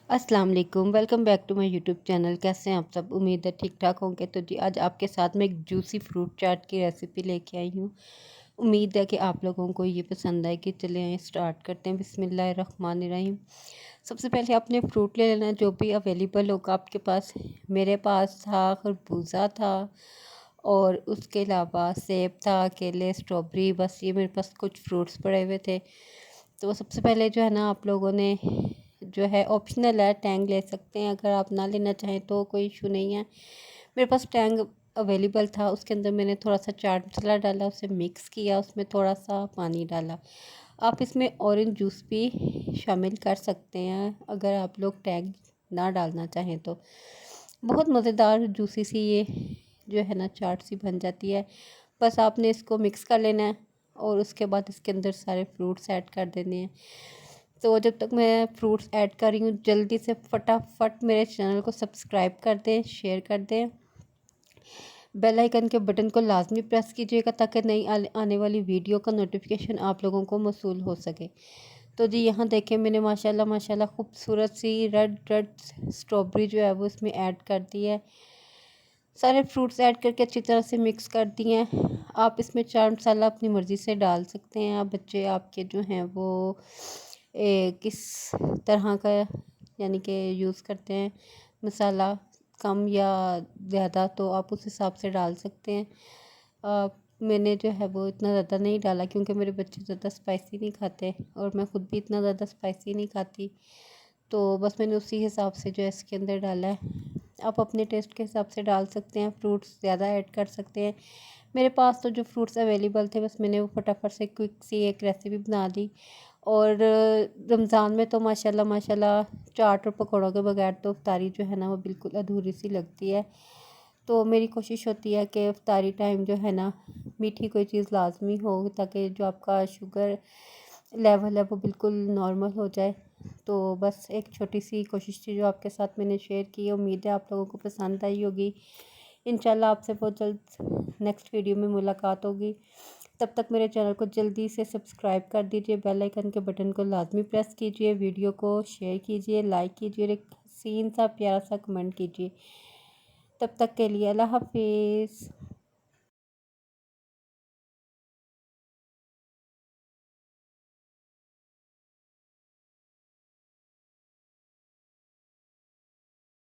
अस्सलाम वालेकुम, welcome back to my YouTube channel. कैसे हैं आप सब? उम्मीद है ठीक ठाक होंगे। तो जी आज आपके साथ में एक जूसी फ्रूट चाट की रेसिपी लेके आई हूँ। उम्मीद है कि आप लोगों को ये पसंद आएगी। चले आए स्टार्ट करते हैं। बिस्मिल्लाहिर्रहमानिर्रहीम। सबसे पहले आपने फ्रूट ले लेना है जो भी अवेलेबल होगा आपके पास। मेरे पास था खरबूजा था, और उसके अलावा सेब था, केले, स्ट्रॉबेरी, बस ये मेरे पास कुछ फ्रूट्स पड़े हुए थे। तो सबसे पहले जो है ना, आप लोगों ने जो है ऑप्शनल है, टैंग ले सकते हैं। अगर आप ना लेना चाहें तो कोई इशू नहीं है। मेरे पास टैंग अवेलेबल था। उसके अंदर मैंने थोड़ा सा चाट मसाला डाला, उसे मिक्स किया, उसमें थोड़ा सा पानी डाला। आप इसमें ऑरेंज जूस भी शामिल कर सकते हैं अगर आप लोग टैंग ना डालना चाहें तो। बहुत मज़ेदार जूसी सी ये जो है ना चाट सी बन जाती है। बस आपने इसको मिक्स कर लेना है और उसके बाद इसके अंदर सारे फ्रूट्स ऐड कर देने हैं। तो जब तक मैं फ्रूट्स ऐड कर रही हूँ, जल्दी से फटाफट मेरे चैनल को सब्सक्राइब कर दें, शेयर कर दें। बेल आइकन के बटन को लाजमी प्रेस कीजिएगा ताकि नई आने वाली वीडियो का नोटिफिकेशन आप लोगों को मौसूल हो सके। तो जी यहाँ देखें, मैंने माशाल्लाह माशाल्लाह खूबसूरत सी रेड रेड स्ट्रॉबेरी जो है वो इसमें ऐड कर दी है। सारे फ्रूट्स ऐड करके अच्छी तरह से मिक्स कर दिए हैं। आप इसमें चाट मसाला अपनी मर्ज़ी से डाल सकते हैं। आप बच्चे आपके जो हैं वो किस तरह का यानी कि यूज़ करते हैं मसाला, कम या ज़्यादा, तो आप उस हिसाब से डाल सकते हैं। मैंने जो है वो इतना ज़्यादा नहीं डाला क्योंकि मेरे बच्चे ज़्यादा स्पाइसी नहीं खाते और मैं ख़ुद भी इतना ज़्यादा स्पाइसी नहीं खाती। तो बस मैंने उसी हिसाब से जो है इसके अंदर डाला है। आप अपने टेस्ट के हिसाब से डाल सकते हैं, फ्रूट्स ज़्यादा ऐड कर सकते हैं। मेरे पास तो जो फ्रूट्स अवेलेबल थे, बस मैंने वो फटाफट से क्विक सी एक रेसिपी बना दी। और रमज़ान में तो माशाल्लाह माशाल्लाह चाट और पकौड़ों के बगैर तो इफ्तारी जो है ना वो बिल्कुल अधूरी सी लगती है। तो मेरी कोशिश होती है कि इफ्तारी टाइम जो है ना मीठी कोई चीज़ लाजमी हो ताकि जो आपका शुगर लेवल है वो बिल्कुल नॉर्मल हो जाए। तो बस एक छोटी सी कोशिश थी जो आपके साथ मैंने शेयर की। उम्मीद है आप लोगों को पसंद आई होगी। इंशाल्लाह आपसे बहुत जल्द नेक्स्ट वीडियो में मुलाकात होगी। तब तक मेरे चैनल को जल्दी से सब्सक्राइब कर दीजिए, बेल आइकन के बटन को लाजमी प्रेस कीजिए, वीडियो को शेयर कीजिए, लाइक कीजिए और एक हसीन सा प्यारा सा कमेंट कीजिए। तब तक के लिए अल्लाह हाफिज़।